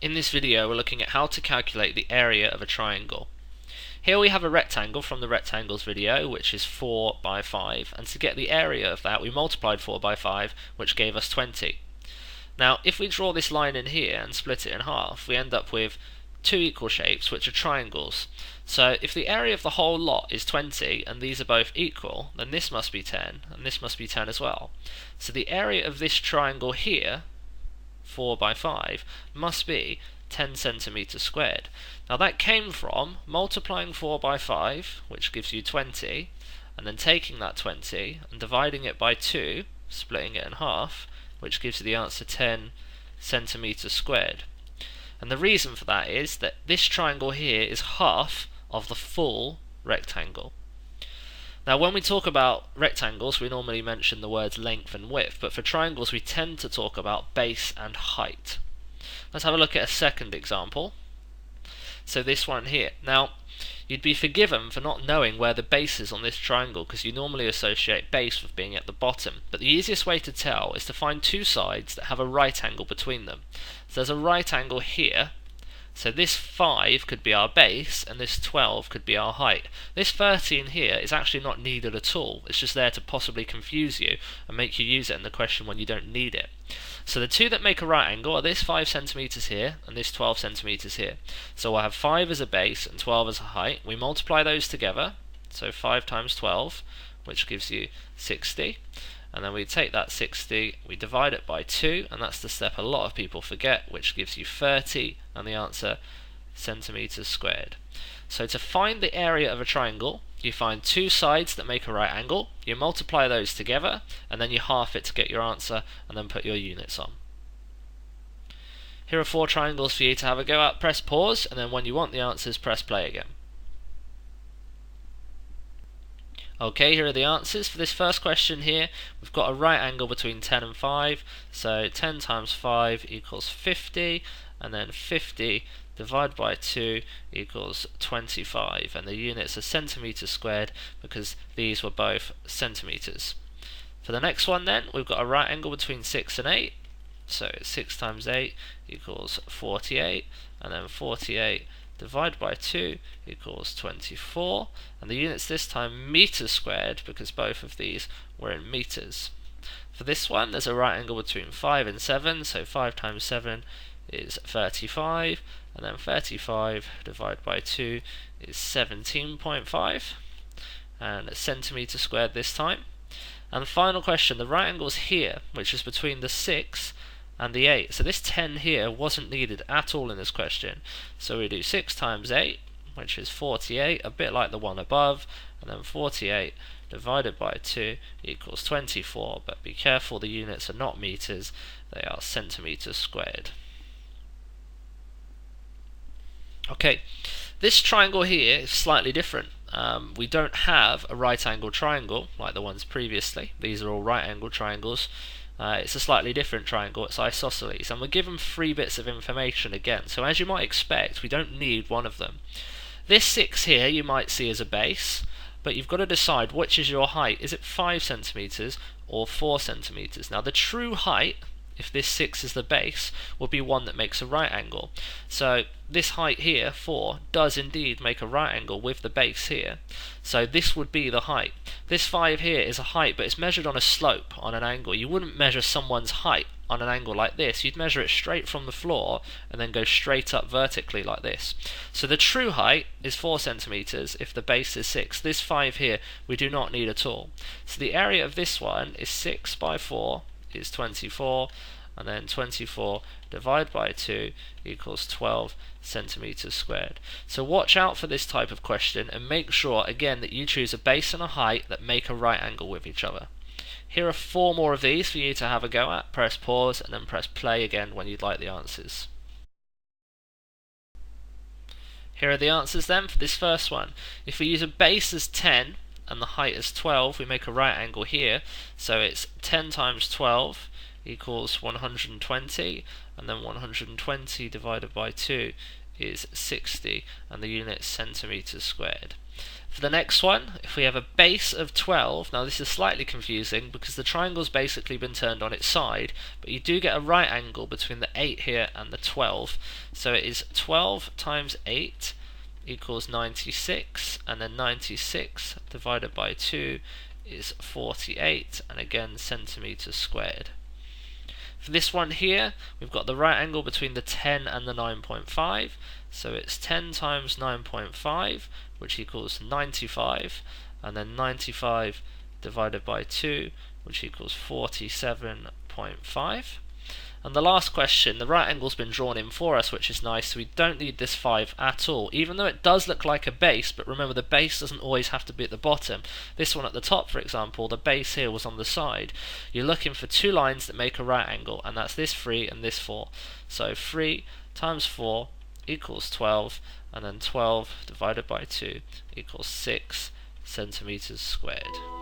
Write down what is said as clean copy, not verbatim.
In this video we're looking at how to calculate the area of a triangle. Here we have a rectangle from the rectangles video, which is 4 by 5, and to get the area of that we multiplied 4 by 5, which gave us 20. Now if we draw this line in here and split it in half, we end up with two equal shapes which are triangles. So if the area of the whole lot is 20 and these are both equal, then this must be 10 and this must be 10 as well. So the area of this triangle here, 4 by 5, must be 10 centimeters squared. Now that came from multiplying 4 by 5, which gives you 20, and then taking that 20 and dividing it by 2, splitting it in half, which gives you the answer 10 centimeters squared. And the reason for that is that this triangle here is half of the full rectangle. Now when we talk about rectangles we normally mention the words length and width, but for triangles we tend to talk about base and height. Let's have a look at a second example. So this one here. Now you'd be forgiven for not knowing where the base is on this triangle because you normally associate base with being at the bottom, but the easiest way to tell is to find two sides that have a right angle between them. So there's a right angle here. So this 5 could be our base and this 12 could be our height. This 13 here is actually not needed at all. It's just there to possibly confuse you and make you use it in the question when you don't need it. So the two that make a right angle are this 5 centimeters here and this 12 centimeters here. So we'll have 5 as a base and 12 as a height. We multiply those together, so 5 times 12, which gives you 60. And then we take that 60, we divide it by 2, and that's the step a lot of people forget, which gives you 30, and the answer centimeters squared. So to find the area of a triangle, you find two sides that make a right angle, you multiply those together, and then you half it to get your answer, and then put your units on. Here are 4 triangles for you to have a go at. Press pause, and then when you want the answers, press play again. Okay, here are the answers. For this first question here, we've got a right angle between 10 and 5, so 10 times 5 equals 50, and then 50 divided by 2 equals 25, and the units are centimeters squared because these were both centimeters. For the next one then, we've got a right angle between 6 and 8, so 6 times 8 equals 48, and then 48 divided by 2 equals 24, and the units this time meters squared because both of these were in meters. For this one there's a right angle between 5 and 7, so 5 times 7 is 35, and then 35 divided by 2 is 17.5, and centimeters squared this time. And the final question, the right angle is here, which is between the 6 and the 8. So this 10 here wasn't needed at all in this question. So we do 6 times 8, which is 48, a bit like the one above, and then 48 divided by 2 equals 24, but be careful, the units are not meters, they are centimeters squared. Okay, this triangle here is slightly different. We don't have a right angle triangle like the ones previously. These are all right angle triangles. It's a slightly different triangle, it's isosceles, and we're given 3 bits of information again, so as you might expect we don't need one of them. This 6 here you might see as a base, but you've got to decide which is your height. Is it 5 centimeters or 4 centimeters? Now the true height, if this 6 is the base, will be one that makes a right angle. So this height here, 4, does indeed make a right angle with the base here. So this would be the height. This 5 here is a height, but it's measured on a slope, on an angle. You wouldn't measure someone's height on an angle like this. You'd measure it straight from the floor and then go straight up vertically like this. So the true height is 4 centimeters if the base is 6. This 5 here we do not need at all. So the area of this one is 6 by 4 is 24, and then 24 divided by 2 equals 12 centimeters squared. So watch out for this type of question and make sure again that you choose a base and a height that make a right angle with each other. Here are 4 more of these for you to have a go at. Press pause and then press play again when you'd like the answers. Here are the answers then for this first one. If we use a base as 10 and the height as 12, we make a right angle here. So it's 10 times 12 equals 120, and then 120 divided by 2 is 60, and the unit centimeters squared. For the next one, if we have a base of 12, now this is slightly confusing because the triangle's basically been turned on its side, but you do get a right angle between the 8 here and the 12. So it is 12 times 8 equals 96, and then 96 divided by 2 is 48, and again centimeters squared. For this one here, we've got the right angle between the 10 and the 9.5, so it's 10 times 9.5, which equals 95, and then 95 divided by 2, which equals 47.5. And the last question, the right angle's been drawn in for us, which is nice, so we don't need this 5 at all, even though it does look like a base, but remember the base doesn't always have to be at the bottom. This one at the top, for example, the base here was on the side. You're looking for two lines that make a right angle, and that's this 3 and this 4. So 3 times 4 equals 12, and then 12 divided by 2 equals 6 centimeters squared.